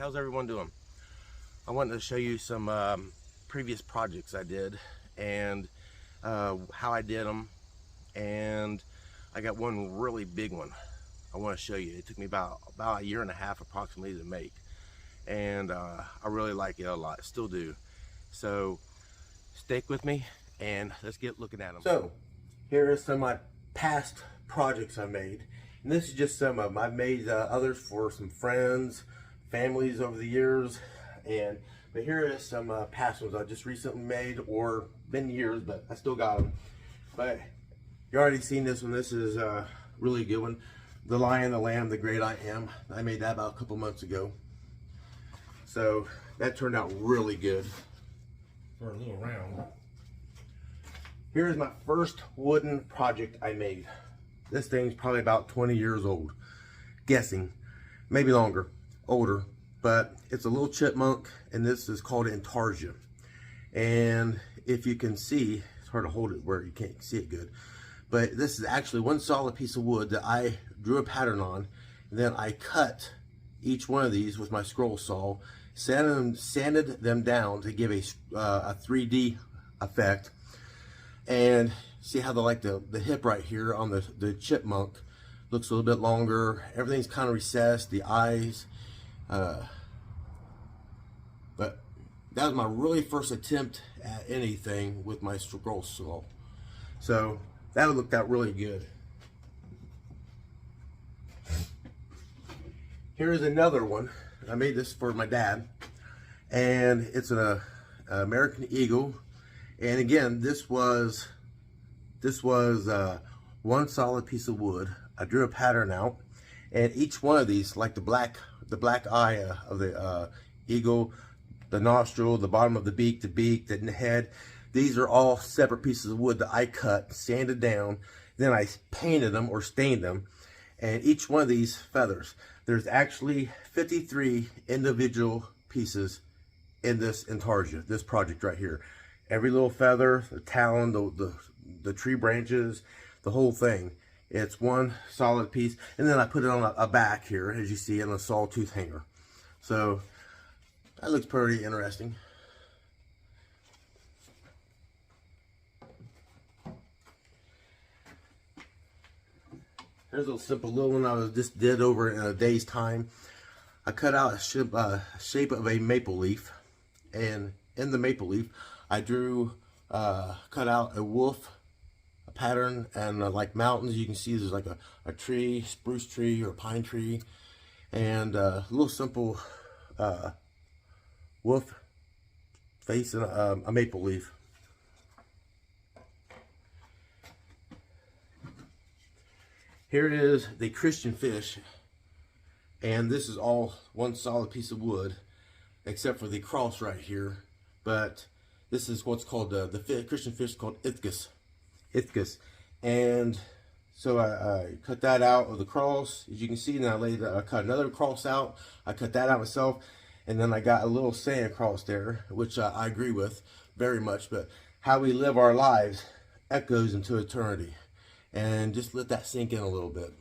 how's everyone doing? I wanted to show you some previous projects I did and how I did them, and I got one really big one I want to show you. It took me about a year and a half approximately to make, and I really like it a lot, still do. So stick with me and let's get looking at them. So here are some of my past projects I made, and this is just some of them. I've made others for some friends, families over the years, but here is some past ones I just recently made, or been years, but I still got them. But you already seen this one. This is a really good one. The Lion, the Lamb, the Great I Am. I made that about a couple months ago. So that turned out really good for a little round. Here's my first wooden project I made. This thing's probably about 20 years old. Guessing. Maybe longer. Older. But it's a little chipmunk, and this is called Intarsia. And if you can see, it's hard to hold it where you can't see it good, but this is actually one solid piece of wood that I drew a pattern on, and then I cut each one of these with my scroll saw, sanded them down to give a 3D effect. And see how the hip right here on the chipmunk looks a little bit longer. Everything's kind of recessed, the eyes. But that was my really first attempt at anything with my scroll saw. So that looked out really good. Here's another one. I made this for my dad, and it's an American Eagle. And again, this was one solid piece of wood. I drew a pattern out, and each one of these, like the black eye of the eagle, the nostril, the bottom of the beak, the head, these are all separate pieces of wood that I cut, sanded down, then I painted them or stained them. And each one of these feathers, there's actually 53 individual pieces in this Intarsia, this project right here. Every little feather, the talon, the tree branches, the whole thing. It's one solid piece. And then I put it on a back here, as you see, in a sawtooth hanger. So that looks pretty interesting. Here's a simple little one I just did over in a day's time. I cut out a shape of a maple leaf, and in the maple leaf I drew, cut out a wolf, a pattern, and like mountains. You can see there's like a tree, spruce tree or pine tree, and a little simple wolf face and a maple leaf. Here is the Christian fish, and this is all one solid piece of wood except for the cross right here. But this is what's called the Christian fish called Ichthys. And so I cut that out of the cross, as you can see. And I cut another cross out. I cut that out myself, and then I got a little saying across there, which I agree with very much. But how we live our lives echoes into eternity. And just let that sink in a little bit.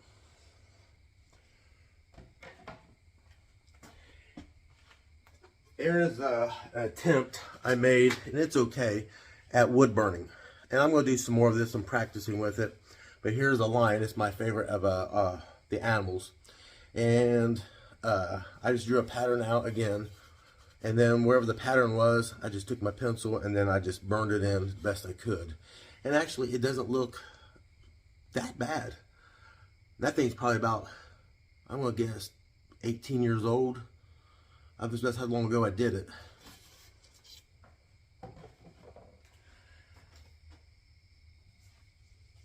Here's an attempt I made, and it's okay, at wood burning. And I'm going to do some more of this. I'm practicing with it. But here's a lion. It's my favorite of the animals. And I just drew a pattern out again. And then wherever the pattern was, I just took my pencil and then I just burned it in as best I could. And actually, it doesn't look that bad. That thing's probably about, I'm gonna guess, 18 years old. That's how long ago I did it.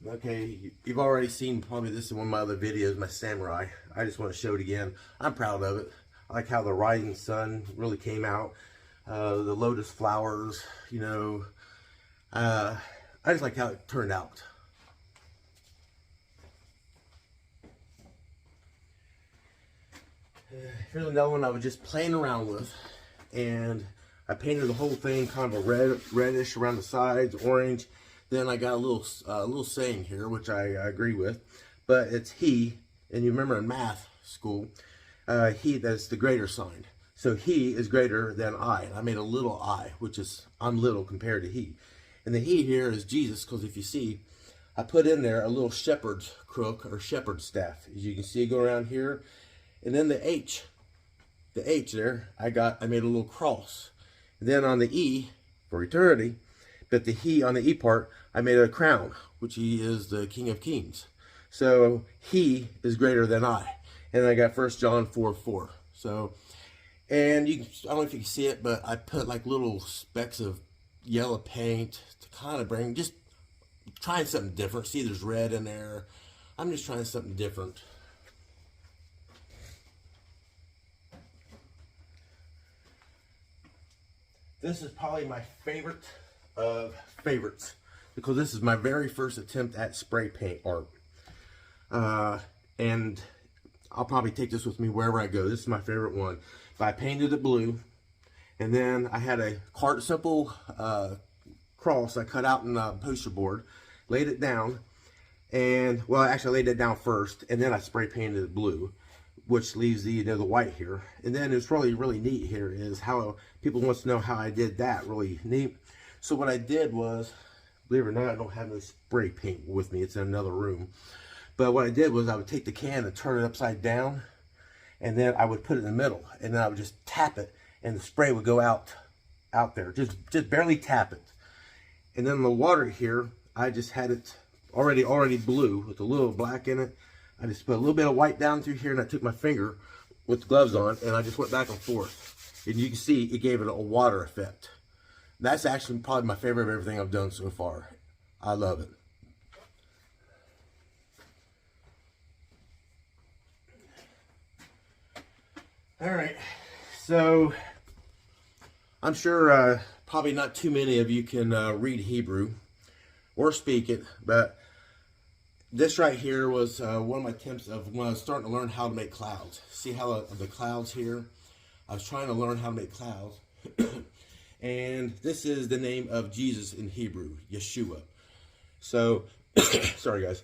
Okay, you've already seen probably this in one of my other videos, my samurai. I just want to show it again. I'm proud of it. I like how the rising sun really came out. The lotus flowers, you know. I just like how it turned out. Here's another one I was just playing around with, and I painted the whole thing kind of a reddish around the sides, orange. Then I got a little saying here, which I agree with, but it's he, and you remember in math school, he, that's the greater sign. So he is greater than I. And I made a little I, which is, I'm little compared to he. And the he here is Jesus, because if you see, I put in there a little shepherd's crook or shepherd's staff. As you can see, go around here. And then the H there, I made a little cross. And then on the E, for eternity, but the he on the E part, I made a crown, which he is the King of Kings. So he is greater than I. And I got 1 John 4:4. So, and you can, I don't know if you can see it, but I put like little specks of yellow paint to kind of bring, just trying something different. See, there's red in there. I'm just trying something different. This is probably my favorite of favorites, because this is my very first attempt at spray paint art. And I'll probably take this with me wherever I go. This is my favorite one. But I painted it blue, and then I had a simple cross I cut out in a poster board, laid it down, and, well, actually I laid it down first, and then I spray painted it blue, which leaves the white here. And then it's really neat here is how people wants to know how I did that. Really neat. So what I did was, believe it or not, I don't have no spray paint with me. It's in another room. But what I did was I would take the can and turn it upside down, and then I would put it in the middle, and then I would just tap it, and the spray would go out there. Just barely tap it. And then the water here, I just had it already blue with a little black in it. I just put a little bit of white down through here, and I took my finger with the gloves on, and I just went back and forth. And you can see it gave it a water effect. That's actually probably my favorite of everything I've done so far. I love it. All right, so I'm sure probably not too many of you can read Hebrew or speak it, but this right here was one of my attempts of when I was starting to learn how to make clouds. See how the clouds here? I was trying to learn how to make clouds. And this is the name of Jesus in Hebrew, Yeshua. So, sorry guys.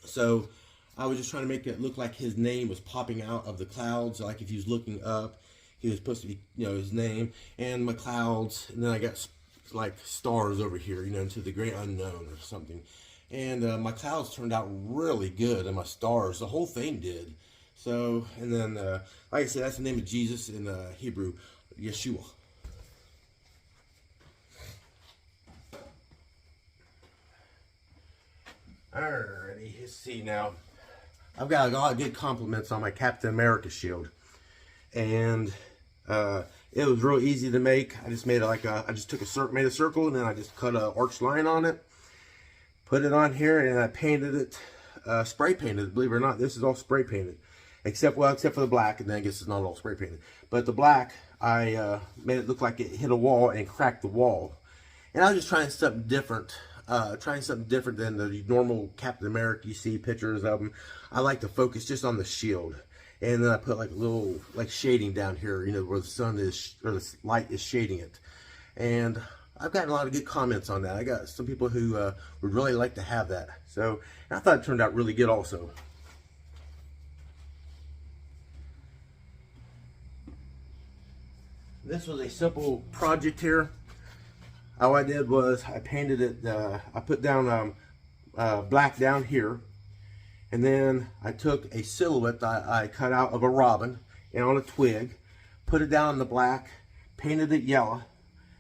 So, I was just trying to make it look like his name was popping out of the clouds. Like if he was looking up, he was supposed to be, his name. And my clouds, and then I got like stars over here, into the great unknown or something. And my clouds turned out really good, and my stars, the whole thing did. So, and then, like I said, that's the name of Jesus in Hebrew, Yeshua. Alrighty, let's see now. I've got a lot of good compliments on my Captain America shield. And it was real easy to make. I just made made a circle, and then I just cut an arched line on it. Put it on here, and I painted it, spray painted. Believe it or not, this is all spray painted, except for the black. And then I guess it's not all spray painted. But the black, I made it look like it hit a wall and cracked the wall. And I was just trying something different, than the normal Captain America you see pictures of them. I like to focus just on the shield, and then I put like a little shading down here, where the sun is or the light is shading it, and I've gotten a lot of good comments on that. I got some people who would really like to have that. So I thought it turned out really good also. This was a simple project here. All I did was I painted it, I put down black down here. And then I took a silhouette that I cut out of a robin and on a twig, put it down in the black, painted it yellow,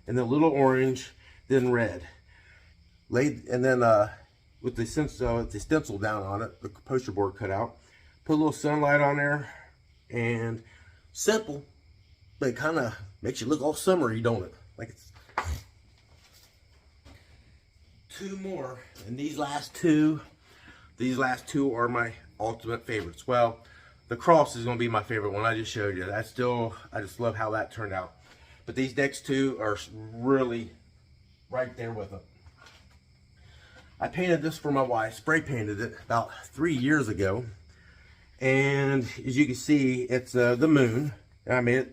and then a little orange, then red. And then with the stencil down on it, the poster board cut out, put a little sunlight on there, and simple, but it kind of makes you look all summery, don't it? Like it's two more, and these last two are my ultimate favorites. Well, the cross is going to be my favorite one. I just showed you. I just love how that turned out. But these next two are really right there with them. I painted this for my wife, spray painted it about 3 years ago. And as you can see, it's the moon. I mean,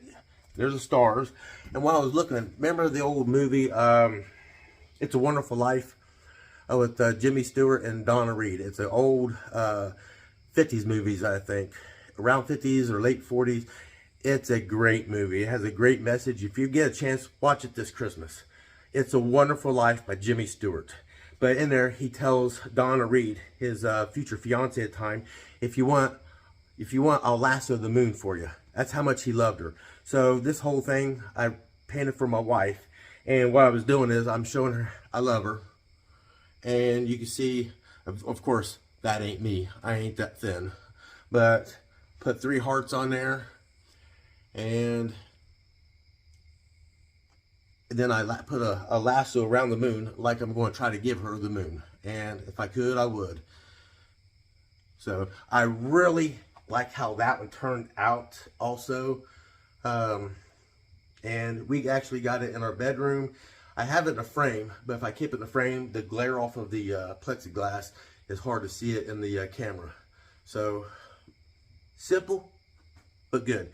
there's the stars. And while I was looking at, remember the old movie, It's a Wonderful Life? With Jimmy Stewart and Donna Reed. It's an old 50s movies, I think. Around 50s or late 40s. It's a great movie. It has a great message. If you get a chance, watch it this Christmas. It's a Wonderful Life by Jimmy Stewart. But in there, he tells Donna Reed, his future fiance at the time, if you want, I'll lasso the moon for you. That's how much he loved her. So this whole thing, I painted for my wife. And what I was doing is I'm showing her I love her. And you can see, of course, that ain't me. I ain't that thin. But put 3 hearts on there. And then I put a lasso around the moon, like I'm going to try to give her the moon. And if I could, I would. So I really like how that one turned out also. And we actually got it in our bedroom. I have it in a frame, but if I keep it in a frame, the glare off of the plexiglass is hard to see it in the camera. So simple, but good.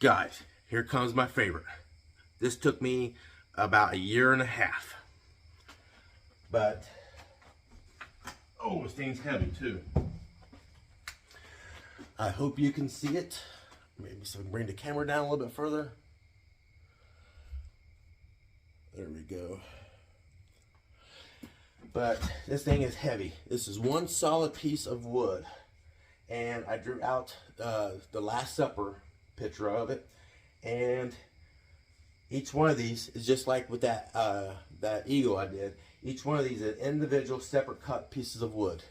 Guys, here comes my favorite. This took me about 1.5 years. But, oh, this thing's heavy too. I hope you can see it. Maybe so bring the camera down a little bit further. There we go. But this thing is heavy. This is one solid piece of wood. And I drew out the Last Supper picture of it, and each one of these is just like with that that eagle I did. Each one of these is individual separate cut pieces of wood.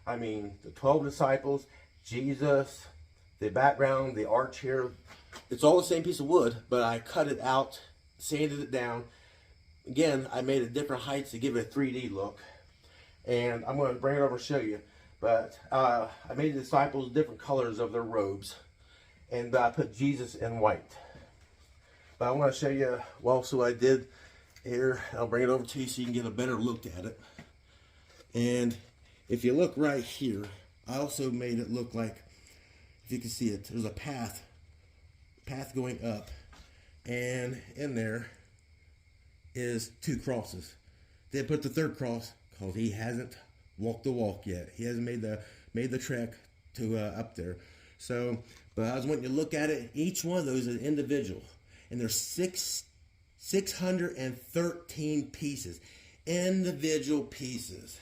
I mean, the 12 disciples, Jesus, the background, the arch here, it's all the same piece of wood, but I cut it out, sanded it down. Again, I made it different heights to give it a 3D look, and I'm going to bring it over and show you. But I made the disciples different colors of their robes. And I put Jesus in white. But I want to show you also what I did here. I'll bring it over to you so you can get a better look at it. And if you look right here, I also made it look like, if you can see it, there's a path going up. And in there is 2 crosses. Then put the 3rd cross because he hasn't walked the walk yet. He hasn't made the trek to up there. So, but I was wanting you to look at it. Each one of those is individual, and there's 613 pieces, individual pieces.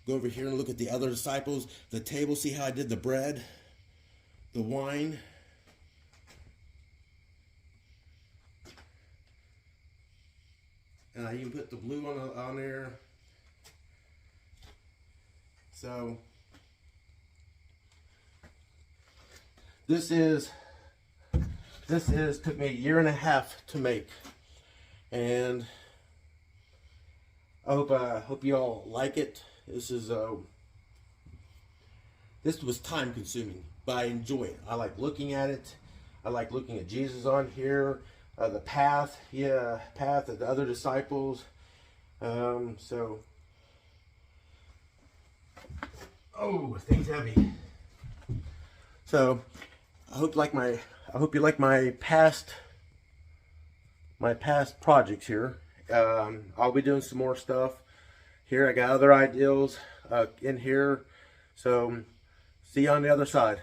Go over here and look at the other disciples. The table. See how I did the bread, the wine. And I even put the blue on there. So this took me 1.5 years to make, and I hope you all like it. This was time consuming, but I enjoy it. I like looking at it. I like looking at Jesus on here, the path of the other disciples. So, oh, thing's heavy. So I hope you like my past projects here. I'll be doing some more stuff here. I got other ideals in here. So see you on the other side.